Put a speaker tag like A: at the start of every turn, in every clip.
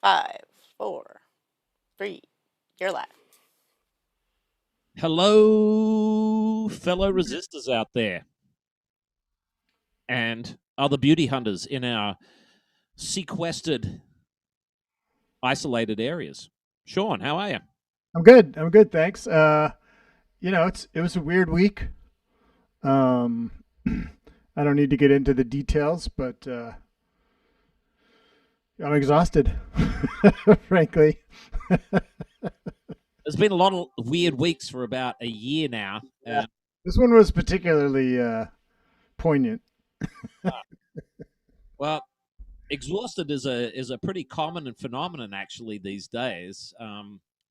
A: 5, 4, 3. You're live.
B: Hello, fellow resistors out there and other beauty hunters in our sequestered, isolated areas. Sean, how are you?
C: I'm good. I'm good, thanks. It was a weird week. Um, I don't need to get into the details, but I'm exhausted, frankly.
B: There's been a lot of weird weeks for about a year now.
C: Yeah. This one was particularly poignant.
B: Well, exhausted is a pretty common phenomenon actually these days.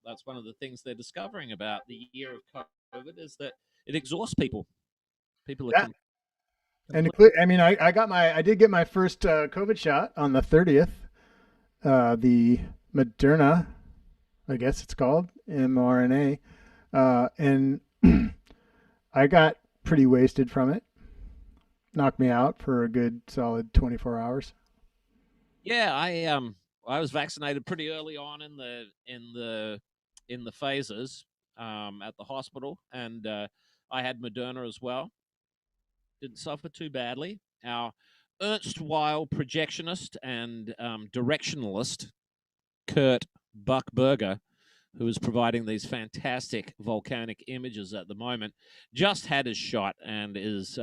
B: That's one of the things they're discovering about the year of COVID is that it exhausts people. People are
C: And I mean, I did get my first COVID shot on the 30th. The Moderna, I guess it's called mRNA, and I got pretty wasted from it. Knocked me out for a good solid 24 hours.
B: Yeah, I was vaccinated pretty early on in the phases at the hospital, and I had Moderna as well. Didn't suffer too badly. Our erstwhile projectionist and directionalist Curt Buchberger, who is providing these fantastic volcanic images at the moment, just had his shot and is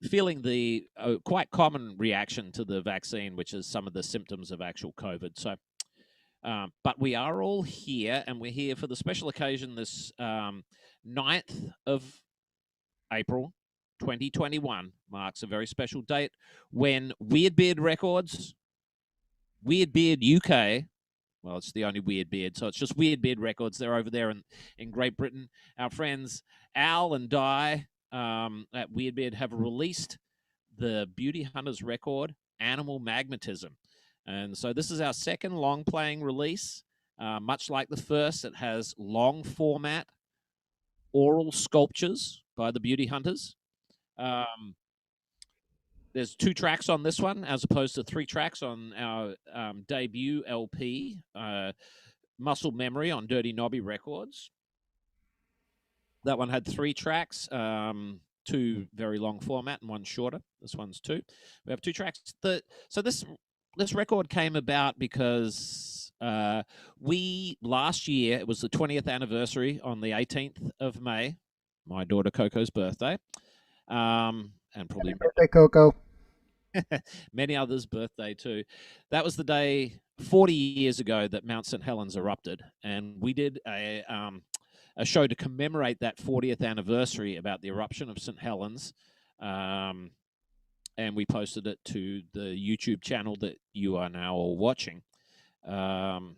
B: feeling the quite common reaction to the vaccine, which is some of the symptoms of actual COVID. So, but we are all here, and we're here for the special occasion this 9th of April 2021 marks a very special date when Weirdbeard Records, Weirdbeard UK, well, it's the only Weirdbeard, so it's just Weirdbeard Records. They're over there in Great Britain. Our friends Al and Di at Weirdbeard have released the Beauty Hunters record, Animal Magmatism. And so this is our second long-playing release. Much like the first, it has long format oral sculptures by the Beauty Hunters. There's 2 tracks on this one, as opposed to 3 tracks on our debut LP, Muscle Memory on Dirty Knobby Records. That one had 3 tracks, 2 very long format and 1 shorter. This one's 2. We have 2 tracks. So this record came about because we last year, it was the 20th anniversary on the 18th of May, my daughter Coco's birthday, and probably
C: Happy birthday, Coco.
B: many others' birthday too. That was the day 40 years ago that Mount St. Helens erupted, and we did a show to commemorate that 40th anniversary about the eruption of St. Helens, and we posted it to the YouTube channel that you are now all watching. And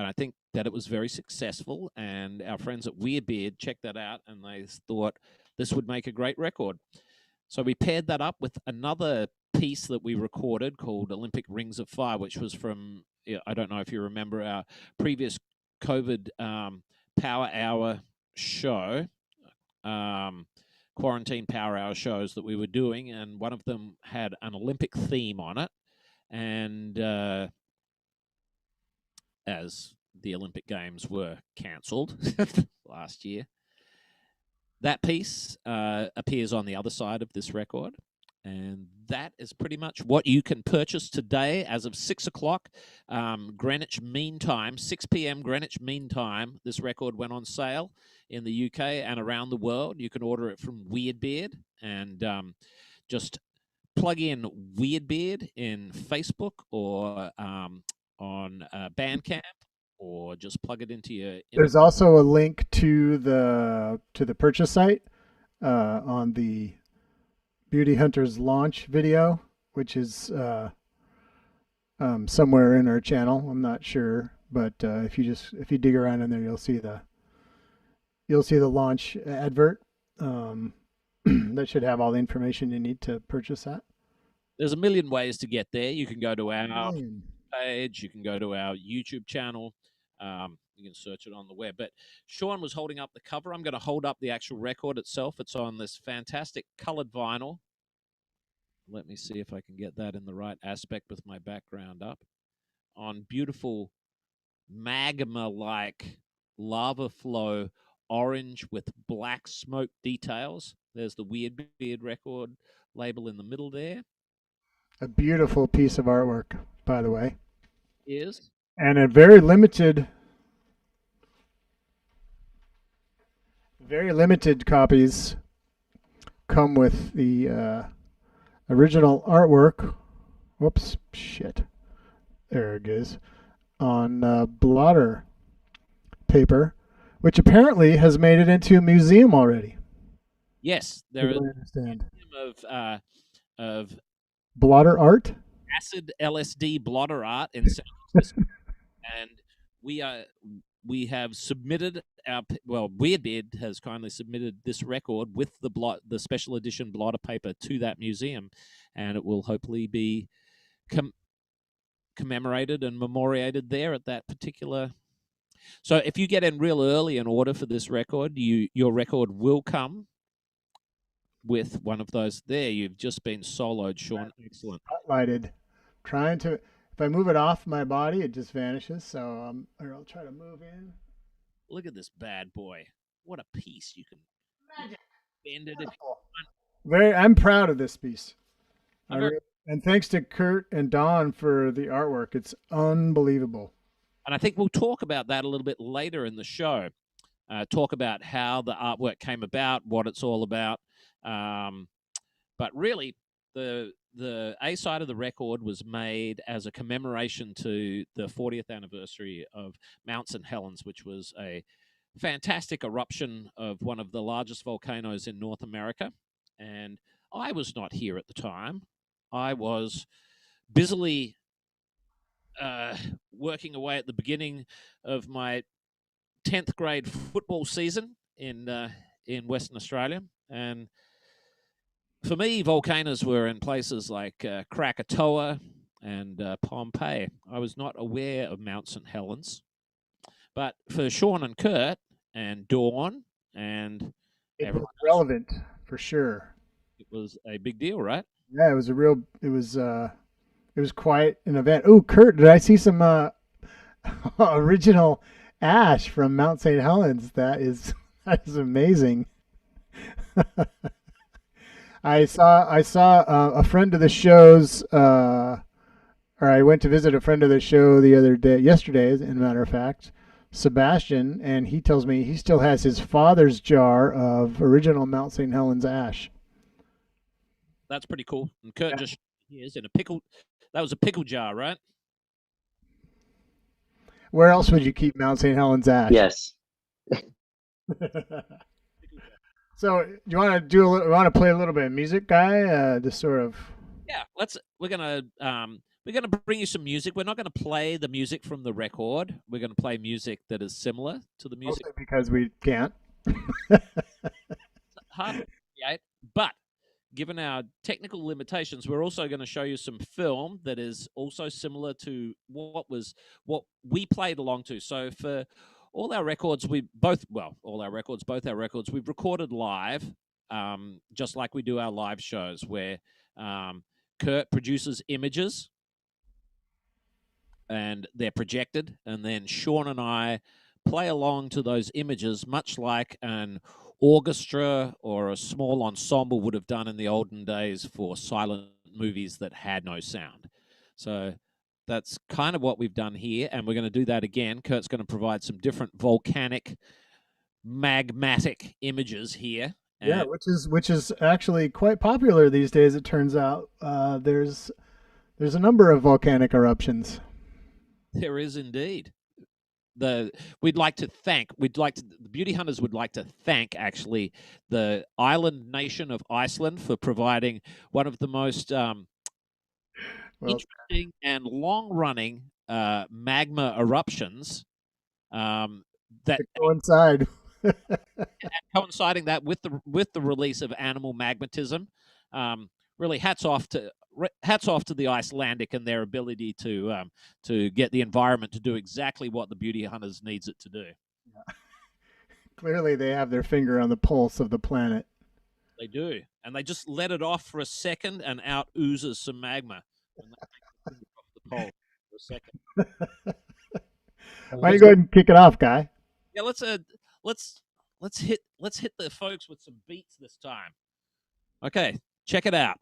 B: I think that it was very successful, and our friends at Weirdbeard checked that out, and they thought this would make a great record. So we paired that up with another piece that we recorded called Olympic Rings of Fire, which was from, I don't know if you remember our previous COVID Power Hour show, quarantine Power Hour shows that we were doing, and one of them had an Olympic theme on it. And as the Olympic Games were cancelled last year, that piece appears on the other side of this record, and that is pretty much what you can purchase today as of 6 o'clock Greenwich Mean Time, 6 p.m. Greenwich Mean Time. This record went on sale in the UK and around the world. You can order it from Weirdbeard, and just plug in Weirdbeard in Facebook or on Bandcamp, or just plug it into your.
C: There's also a link to the purchase site on the Beauty Hunters launch video, which is somewhere in our channel. I'm not sure, but if you dig around in there, you'll see the launch advert. That should have all the information you need to purchase that.
B: There's a million ways to get there. You can go to our page. You can go to our YouTube channel. You can search it on the web. But Sean was holding up the cover. I'm going to hold up the actual record itself. It's on this fantastic colored vinyl. Let me see if I can get that in the right aspect with my background up. On beautiful magma-like lava flow orange with black smoke details. There's the Weird Beard record label in the middle there.
C: A beautiful piece of artwork, by the way.
B: Is.
C: And a very limited copies come with the original artwork. Whoops, shit. There it is. On blotter paper, which apparently has made it into a museum already.
B: Yes, there is
C: a museum
B: of
C: blotter art,
B: acid LSD blotter art in San Francisco, and we have submitted our Weirdbeard has kindly submitted this record with the special edition blotter paper to that museum, and it will hopefully be commemorated and memoriated there at that particular. So if you get in real early and order for this record, your record will come with one of those there. You've just been soloed, Sean. Excellent.
C: Spotlighted. Trying to, if I move it off my body, it just vanishes. So I'll try to move in.
B: Look at this bad boy. What a piece. You can bend it if you
C: want. I'm proud of this piece. And thanks to Curt and Don for the artwork. It's unbelievable.
B: And I think we'll talk about that a little bit later in the show. Talk about how the artwork came about, what it's all about. But really, the A side of the record was made as a commemoration to the 40th anniversary of Mount St. Helens, which was a fantastic eruption of one of the largest volcanoes in North America. And I was not here at the time. I was busily working away at the beginning of my 10th grade football season in Western Australia. And for me, volcanoes were in places like Krakatoa and Pompeii. I was not aware of Mount St. Helens. But for Sean and Curt and Dawn and
C: everyone else, relevant for sure.
B: It was a big deal, right?
C: Yeah, it was quite an event. Oh, Curt, did I see some original ash from Mount St. Helens? That is amazing. I saw a friend of the show's, or I went to visit a friend of the show yesterday, as a matter of fact, Sebastian, and he tells me he still has his father's jar of original Mount St. Helens ash.
B: That's pretty cool. And Curt just is in a pickle. That was a pickle jar, right?
C: Where else would you keep Mount St. Helens ash?
D: Yes.
C: So, do you want to play a little bit of music, Guy? Just sort of.
B: Yeah, we're gonna bring you some music. We're not gonna play the music from the record. We're gonna play music that is similar to the music.
C: Mostly because we can't.
B: Hard to create, but given our technical limitations, we're also going to show you some film that is also similar to what we played along to. So for all our records, both our records, we've recorded live, just like we do our live shows, where Curt produces images and they're projected, and then Sean and I play along to those images, much like an orchestra or a small ensemble would have done in the olden days for silent movies that had no sound. So that's kind of what we've done here, and we're going to do that again. Curt's going to provide some different volcanic, magmatic images here.
C: Yeah, which is actually quite popular these days. It turns out there's a number of volcanic eruptions.
B: There is indeed. The Beauty Hunters would like to thank actually the island nation of Iceland for providing one of the most interesting and long-running magma eruptions that
C: coincide.
B: Coinciding that with the release of Animal Magmatism. Really, hats off to the Icelandic and their ability to get the environment to do exactly what the Beauty Hunters needs it to do.
C: Yeah. Clearly, they have their finger on the pulse of the planet.
B: They do, and they just let it off for a second, and out oozes some magma. And they take the finger off the pole for a second.
C: Why don't you go ahead and kick it off, Guy?
B: Yeah, let's hit the folks with some beats this time. Okay, check it out.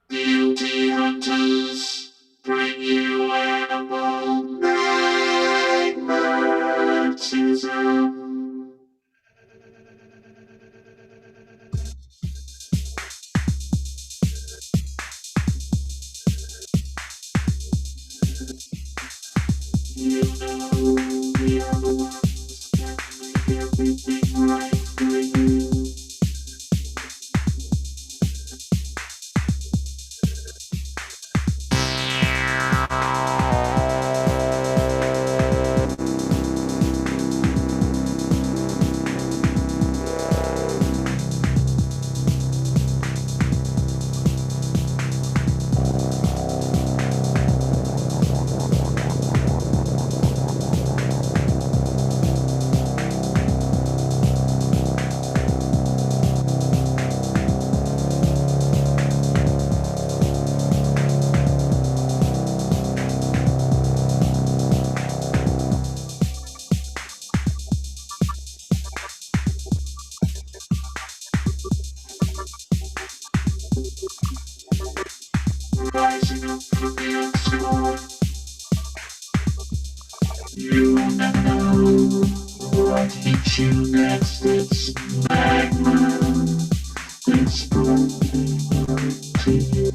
D: Beauty hunters bring you animal magmatism. You know we are the ones that make everything right for you. Rising up from the unsworn, you know what hits you next. It's magma. It's broken to you.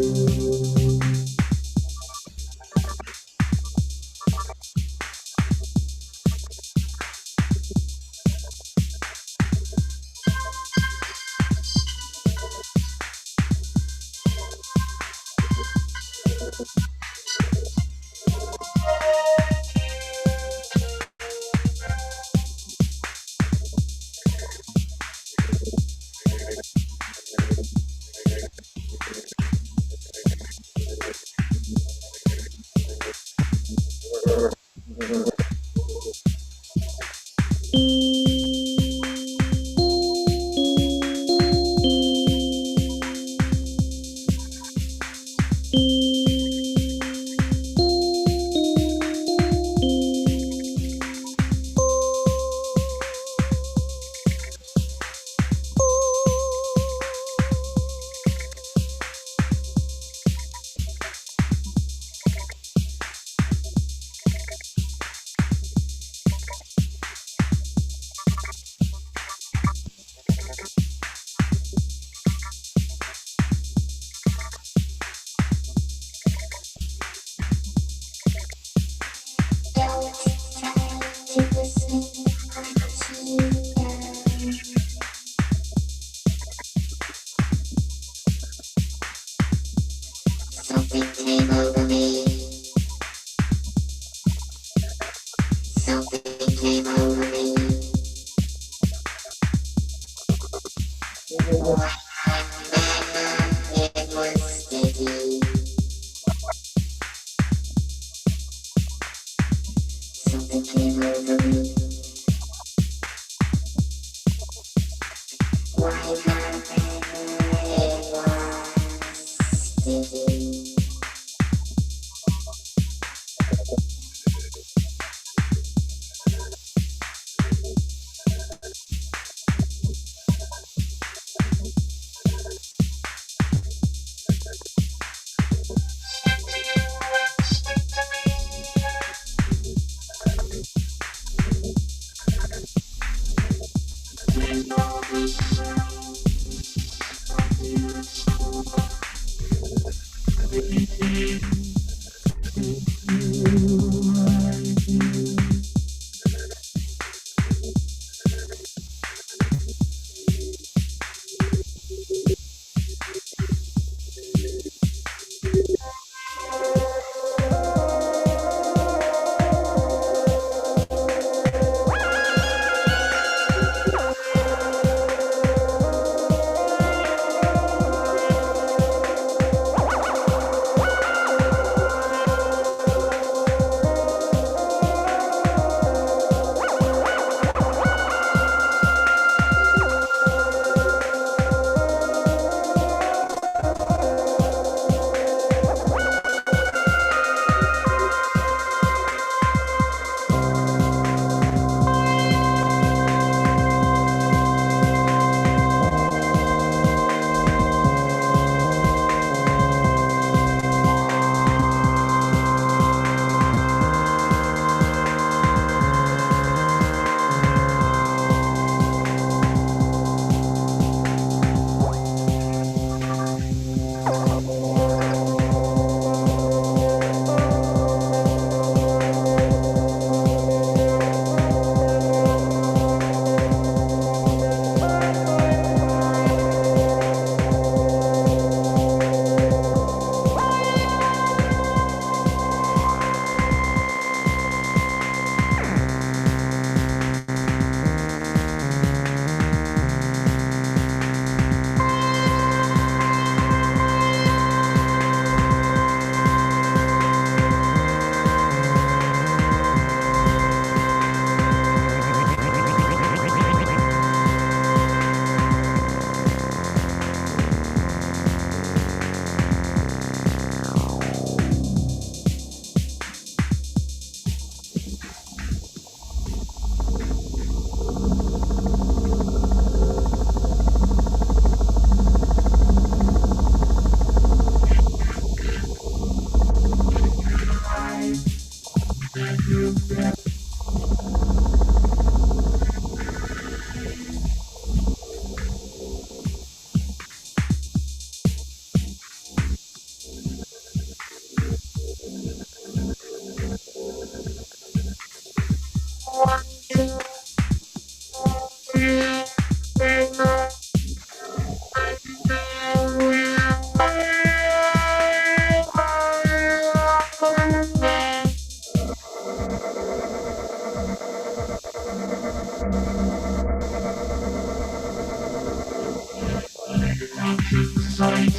D: sight.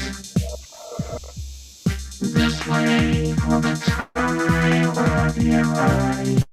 D: This way for the time of your life.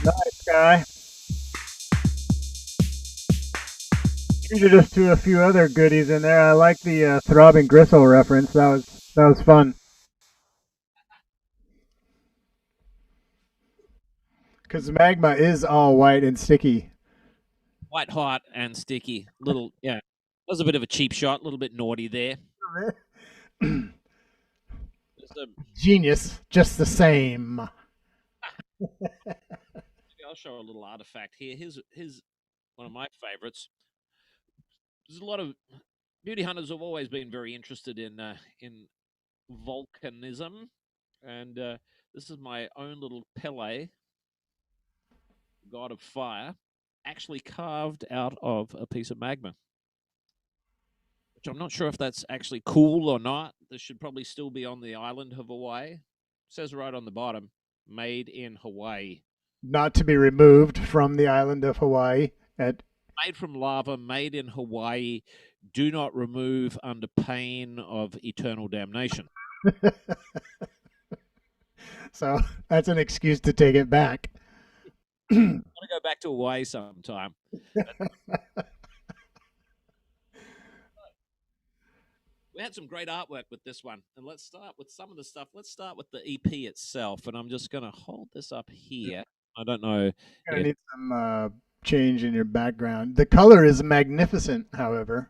C: Nice guy. Treated us to a few other goodies in there. I like the throbbing gristle reference. That was fun. Because magma is all white and sticky.
B: White hot and sticky. Little, yeah. That was a bit of a cheap shot, a little bit naughty there.
C: Genius, just the same.
B: I'll show a little artifact here. Here's one of my favorites. There's a lot of beauty hunters have always been very interested in volcanism, and this is my own little Pele, god of fire, actually carved out of a piece of magma. Which I'm not sure if that's actually cool or not. This should probably still be on the island of Hawaii. It says right on the bottom, made in Hawaii.
C: Not to be removed from the island of Hawaii.
B: Made from lava, made in Hawaii. Do not remove under pain of eternal damnation.
C: So that's an excuse to take it back.
B: I want to go back to Hawaii sometime. We had some great artwork with this one. And let's start with some of the stuff. Let's start with the EP itself. And I'm just going to hold this up here. I don't know.
C: I need some change in your background. The color is magnificent, however.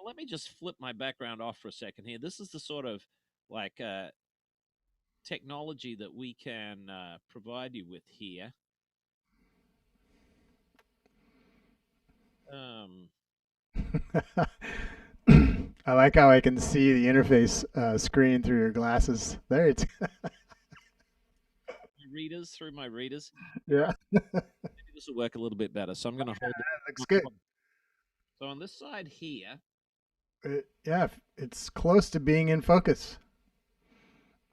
B: Let me just flip my background off for a second here. This is the sort of like technology that we can provide you with here.
C: I like how I can see the interface screen through your glasses. There it's
B: readers through my readers.
C: Yeah.
B: Maybe this will work a little bit better. So I'm going to hold it.
C: Looks good.
B: So on this side here.
C: Yeah, it's close to being in focus.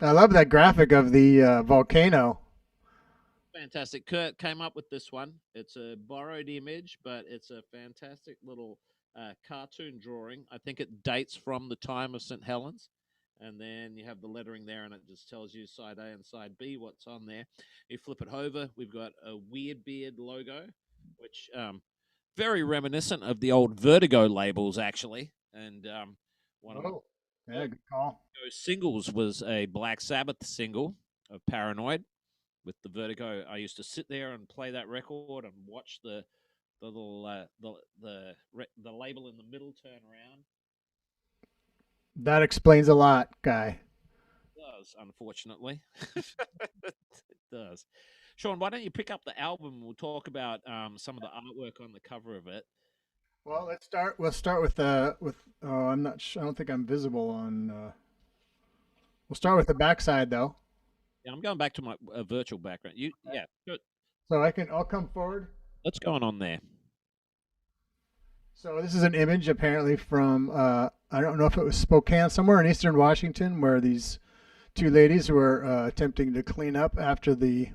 C: I love that graphic of the volcano.
B: Fantastic. Curt came up with this one. It's a borrowed image, but it's a fantastic little cartoon drawing. I think it dates from the time of St. Helens. And then you have the lettering there, and it just tells you side A and side B, what's on there. You flip it over, we've got a Weird Beard logo, which very reminiscent of the old Vertigo labels, actually. And one of
C: yeah, good call.
B: those singles was a Black Sabbath single of Paranoid with the Vertigo. I used to sit there and play that record and watch the the little the label in the middle turn around.
C: That explains a lot, Guy.
B: It does, unfortunately. It does. Sean, why don't you pick up the album? We'll talk about some of the artwork on the cover of it.
C: Well, let's start. We'll start with Oh, I'm not. I don't think I'm visible on. We'll start with the backside though.
B: Yeah, I'm going back to my virtual background. Yeah, good.
C: So I'll come forward.
B: What's going on there?
C: So this is an image apparently from I don't know if it was Spokane, somewhere in eastern Washington, where these two ladies were attempting to clean up after the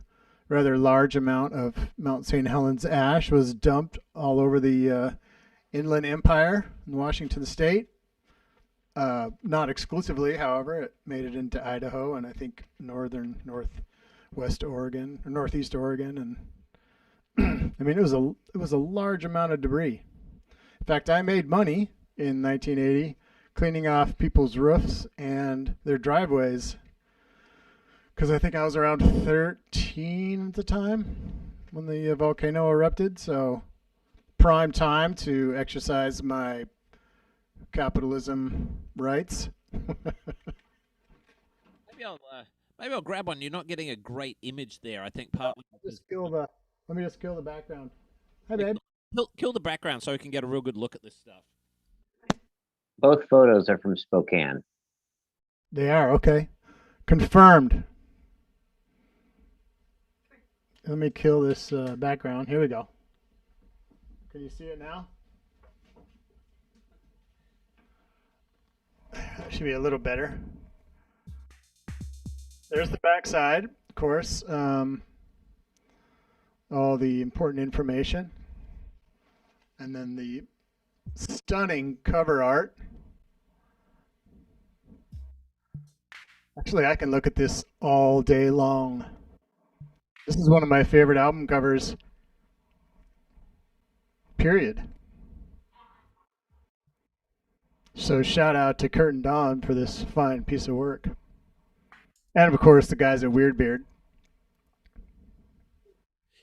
C: rather large amount of Mount St. Helens ash was dumped all over the Inland Empire in Washington State. Not exclusively, however, it made it into Idaho and I think northwest Oregon or northeast Oregon, and I mean it was a large amount of debris. In fact, I made money in 1980 cleaning off people's roofs and their driveways because I think I was around 13 at the time when the volcano erupted. So prime time to exercise my capitalism rights.
B: Maybe I'll grab one. You're not getting a great image there. I think partly.
C: Let me just kill the background. Hi, babe.
B: Kill the background so we can get a real good look at this stuff.
E: Both photos are from Spokane.
C: They are, okay. Confirmed. Let me kill this background. Here we go. Can you see it now? That should be a little better. There's the backside, of course. All the important information. And then the stunning cover art. Actually, I can look at this all day long. This is one of my favorite album covers, period. So shout out to Curt and Don for this fine piece of work. And of course, the guys at Weirdbeard.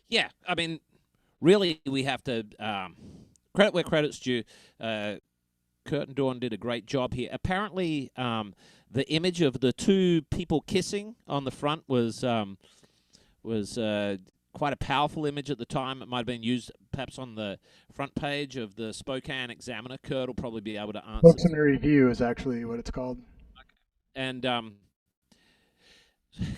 B: Yeah, I mean, really, we have to credit where credit's due. Curt and Dawn did a great job here. Apparently, the image of the two people kissing on the front was quite a powerful image at the time. It might have been used perhaps on the front page of the Spokane Examiner. Curt will probably be able to answer.
C: Spokane Review is actually what it's called.
B: And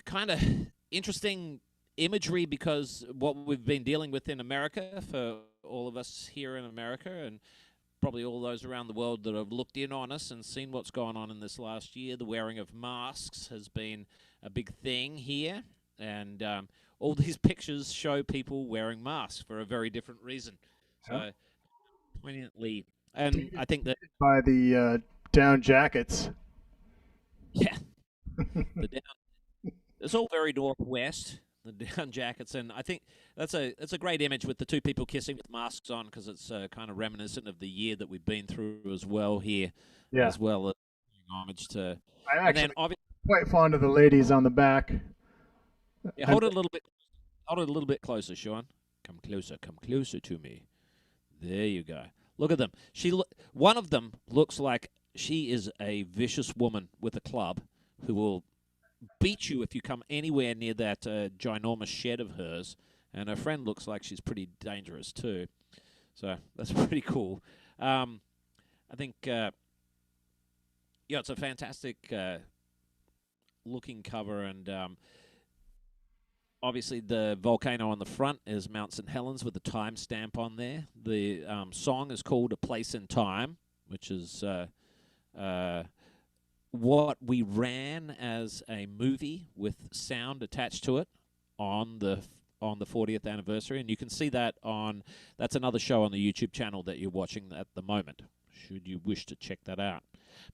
B: kind of interesting imagery because what we've been dealing with in America for all of us here in America and probably all those around the world that have looked in on us and seen what's gone on in this last year. The wearing of masks has been a big thing here. And all these pictures show people wearing masks for a very different reason. So, poignantly. And I think that...
C: By the down jackets.
B: Yeah. It's all very northwest, the down jackets. And I think that's a great image with the two people kissing with masks on because it's kind of reminiscent of the year that we've been through as well here.
C: Yeah.
B: As well as homage to...
C: I'm actually quite fond of the ladies on the back.
B: Yeah, hold it a little bit closer, Sean. Come closer to me. There you go. Look at them. One of them looks like she is a vicious woman with a club who will beat you if you come anywhere near that ginormous shed of hers. And her friend looks like she's pretty dangerous too. So that's pretty cool. I think, it's a fantastic looking cover and... obviously, the volcano on the front is Mount St. Helens with the timestamp on there. The song is called A Place in Time, which is what we ran as a movie with sound attached to it on the 40th anniversary. And you can see that that's another show on the YouTube channel that you're watching at the moment, should you wish to check that out.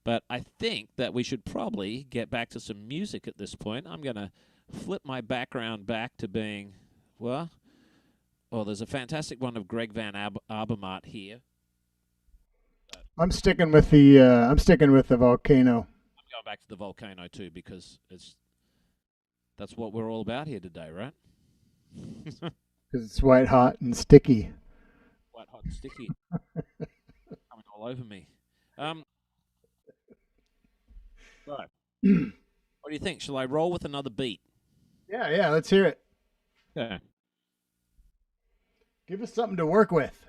B: But I think that we should probably get back to some music at this point. I'm going to flip my background back to being, there's a fantastic one of Greg Van Abermatt here.
C: I'm sticking with the volcano.
B: I'm going back to the volcano too because that's what we're all about here today, right?
C: Because it's white hot and sticky.
B: White hot and sticky. Coming all over me. Right. What do you think? Shall I roll with another beat?
C: Yeah, let's hear it.
B: Okay.
C: Give us something to work with.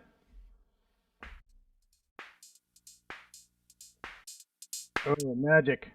C: Oh, magic.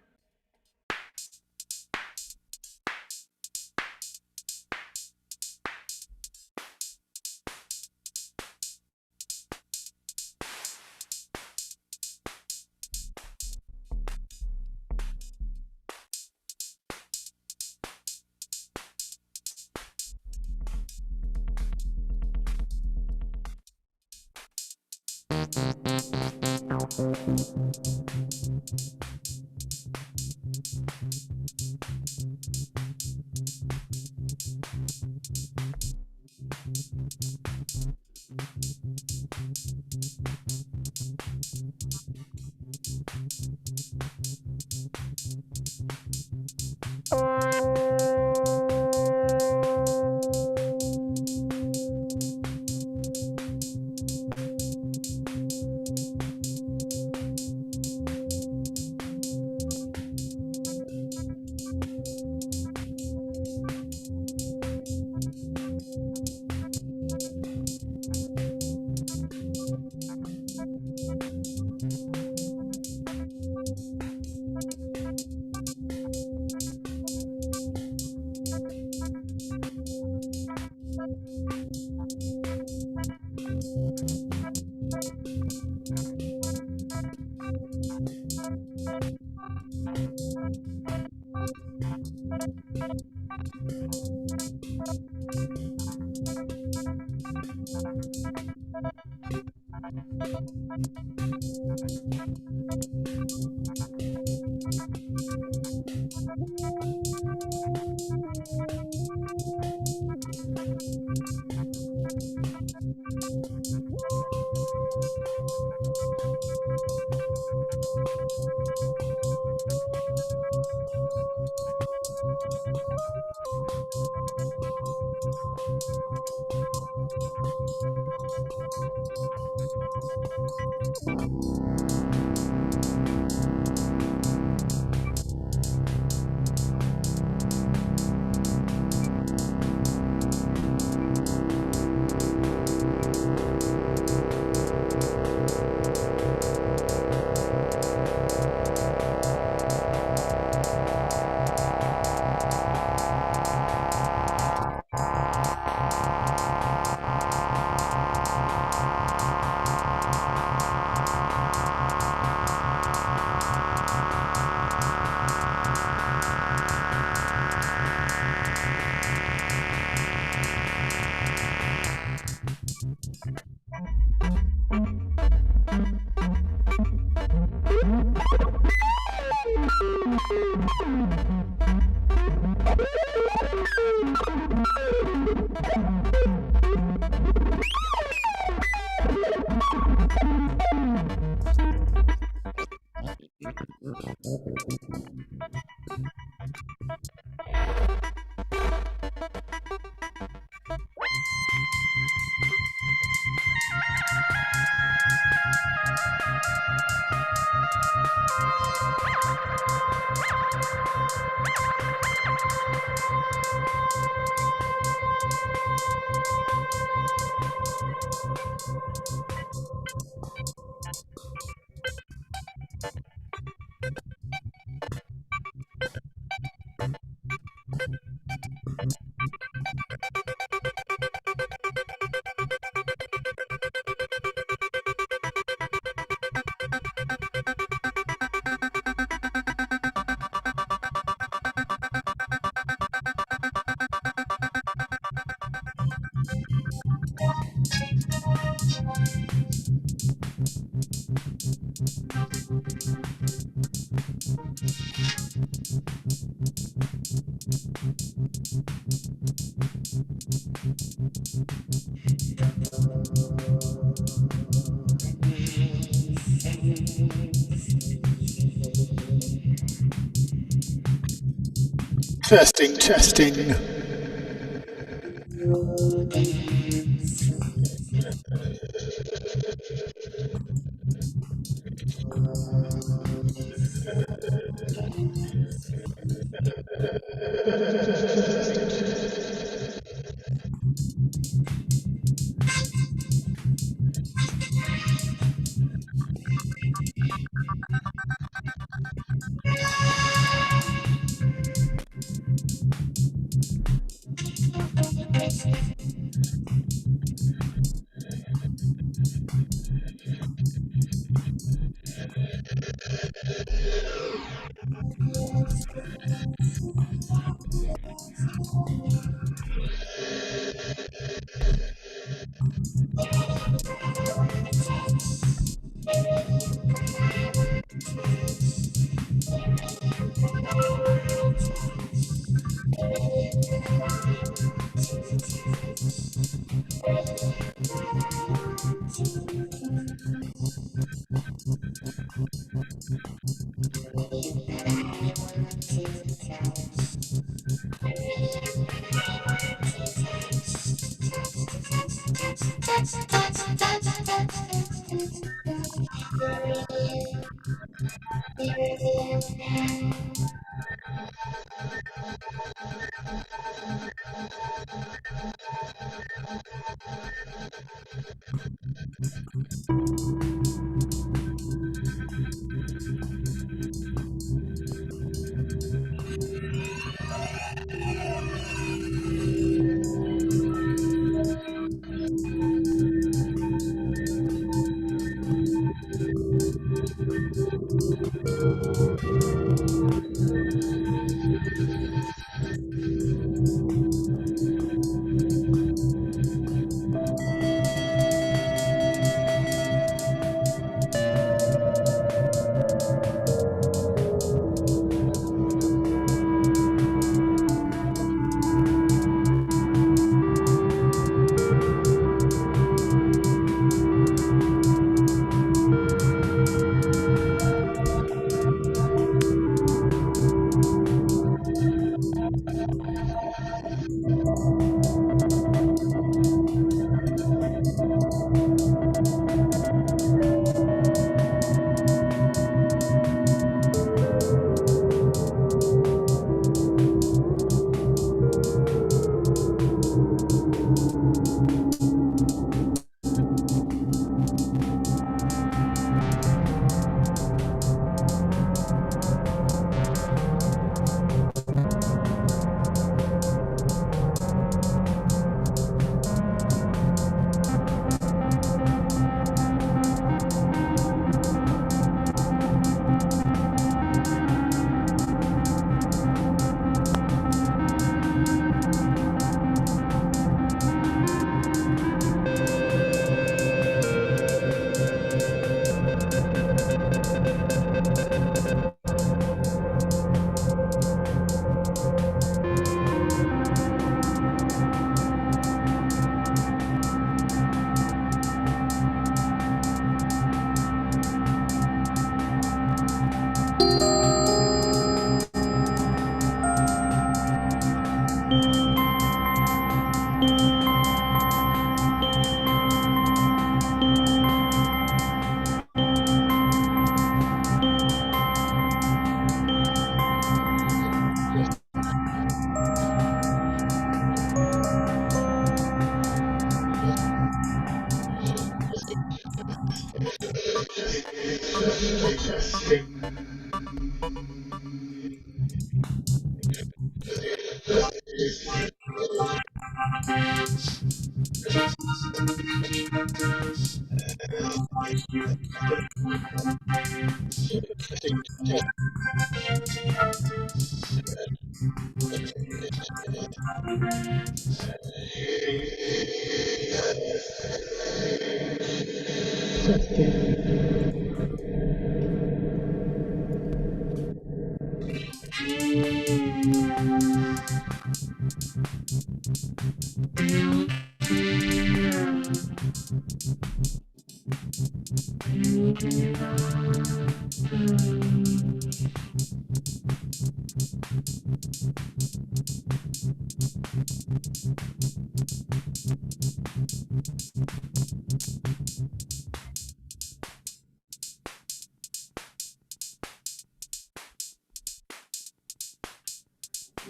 C: Testing.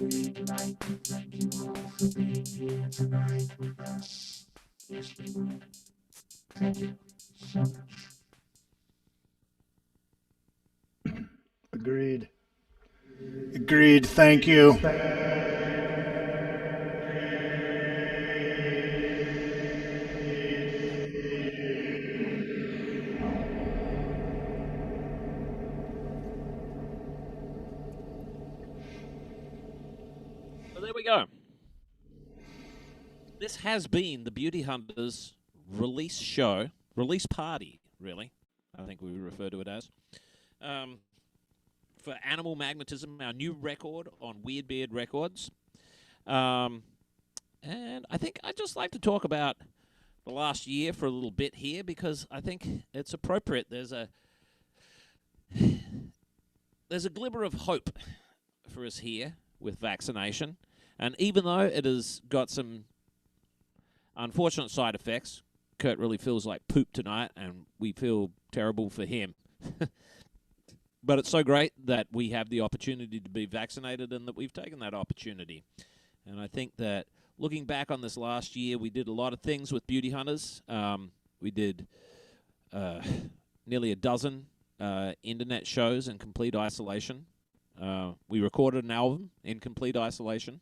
D: We'd like to thank you all for being here tonight with us. Yes, we would. Thank you so much.
C: Agreed. Agreed. Thank you.
B: So there we go. This has been the Beauty Hunters release show, release party, really. I think we refer to it as. For Animal Magmatism, our new record on Weird Beard Records. And I think I'd just like to talk about the last year for a little bit here because I think it's appropriate. There's a glimmer of hope for us here with vaccination. And even though it has got some unfortunate side effects, Curt really feels like poop tonight, and we feel terrible for him. But it's so great that we have the opportunity to be vaccinated and that we've taken that opportunity. And I think that looking back on this last year, we did a lot of things with Beauty Hunters. We did nearly a dozen internet shows in complete isolation. We recorded an album in complete isolation.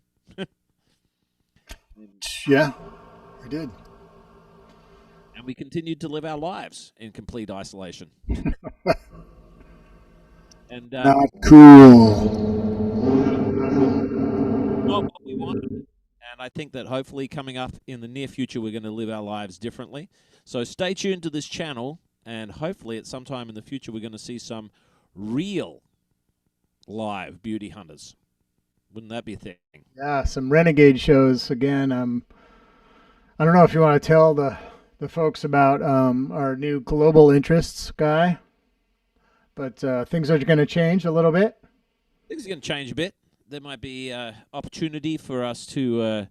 C: Yeah, we did.
B: And we continued to live our lives in complete isolation. And
C: Not cool.
B: not what we wanted. And I think that hopefully coming up in the near future, we're going to live our lives differently. So stay tuned to this channel, and hopefully at some time in the future, we're going to see some real live Beauty Hunters. Wouldn't that be a thing?
C: Yeah, some renegade shows again. I don't know if you want to tell the folks about our new global interests, Guy, but things are going to change a little bit.
B: Things are going to change a bit. There might be opportunity for us to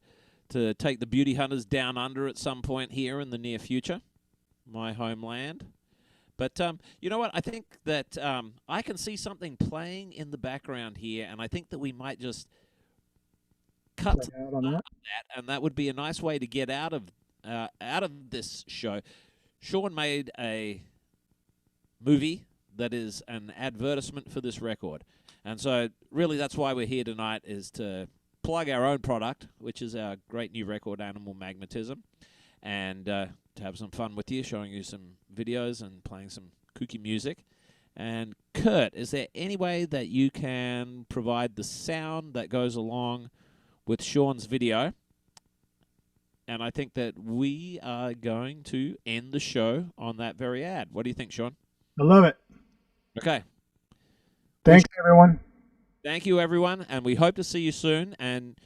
B: take the Beauty Hunters down under at some point here in the near future, my homeland. But you know what? I think that I can see something playing in the background here, and I think that we might just cut
C: Play out on that.
B: and that would be a nice way to get out of this show. Sean made a movie that is an advertisement for this record, and so really that's why we're here tonight, is to plug our own product, which is our great new record, Animal Magmatism, and to have some fun with you, showing you some videos and playing some kooky music. And Curt, is there any way that you can provide the sound that goes along with Sean's video? And I think that we are going to end the show on that very ad. What do you think, Sean?
C: I love it.
B: Okay.
C: Thanks, everyone.
B: Thank you, everyone, and we hope to see you soon. And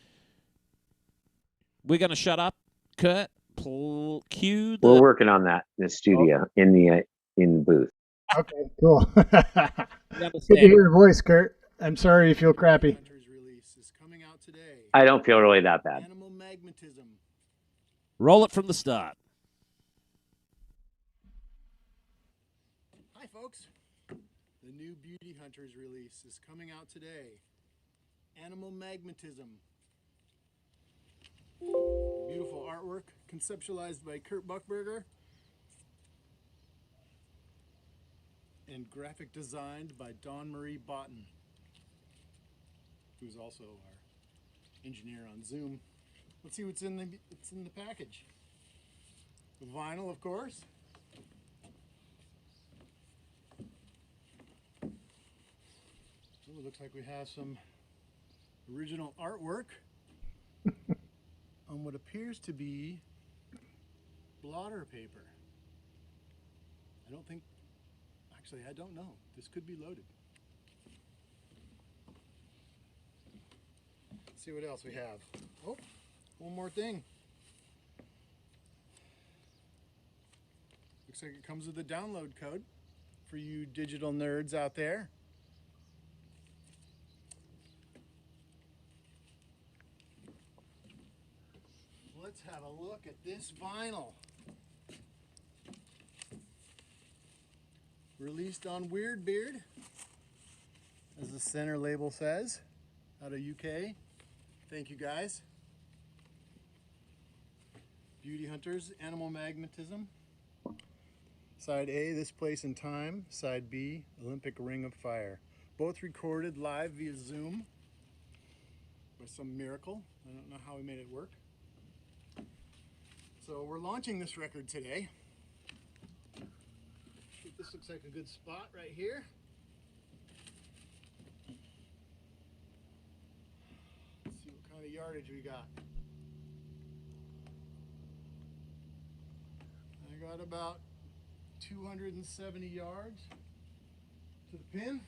B: we're going to shut up. Curt, cue the...
E: We're working on that in the studio, in the booth.
C: Okay, cool.
B: You
C: Good to
B: understand.
C: hear your voice, Curt. I'm sorry you feel crappy.
F: Release is coming out today.
E: I don't feel really that bad.
F: Animal Magmatism.
B: Roll it from the start.
F: Hi, folks. The new Beauty Hunters release is coming out today. Animal Magmatism. Beautiful artwork conceptualized by Curt Buchberger and graphic designed by Dawn Marie Botten, who's also our engineer on Zoom. Let's see what's in the package. The vinyl, of course. Oh, it looks like we have some original artwork on what appears to be blotter paper. I don't know. This could be loaded. Let's see what else we have. Oh, one more thing. Looks like it comes with a download code for you digital nerds out there. Let's have a look at this vinyl. Released on Weird Beard, as the center label says, out of UK. Thank you, guys. Beauty Hunters, Animal Magmatism. Side A, This Place and Time. Side B, Olympic Ring of Fire. Both recorded live via Zoom by some miracle. I don't know how we made it work. So we're launching this record today. I think this looks like a good spot right here. Let's see what kind of yardage we got. I got about 270 yards to the pin.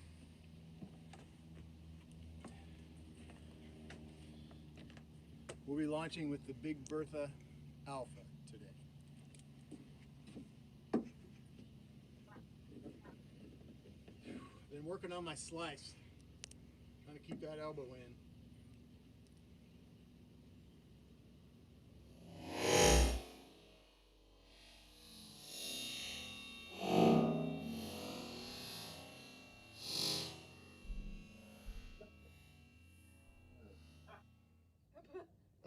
F: We'll be launching with the Big Bertha Alpha today. Been working on my slice, trying to keep that elbow in.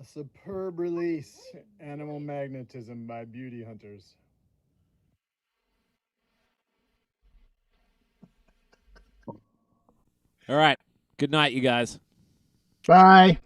F: A superb release, Animal Magnetism by Beauty Hunters.
B: All right. Good night, you guys.
C: Bye.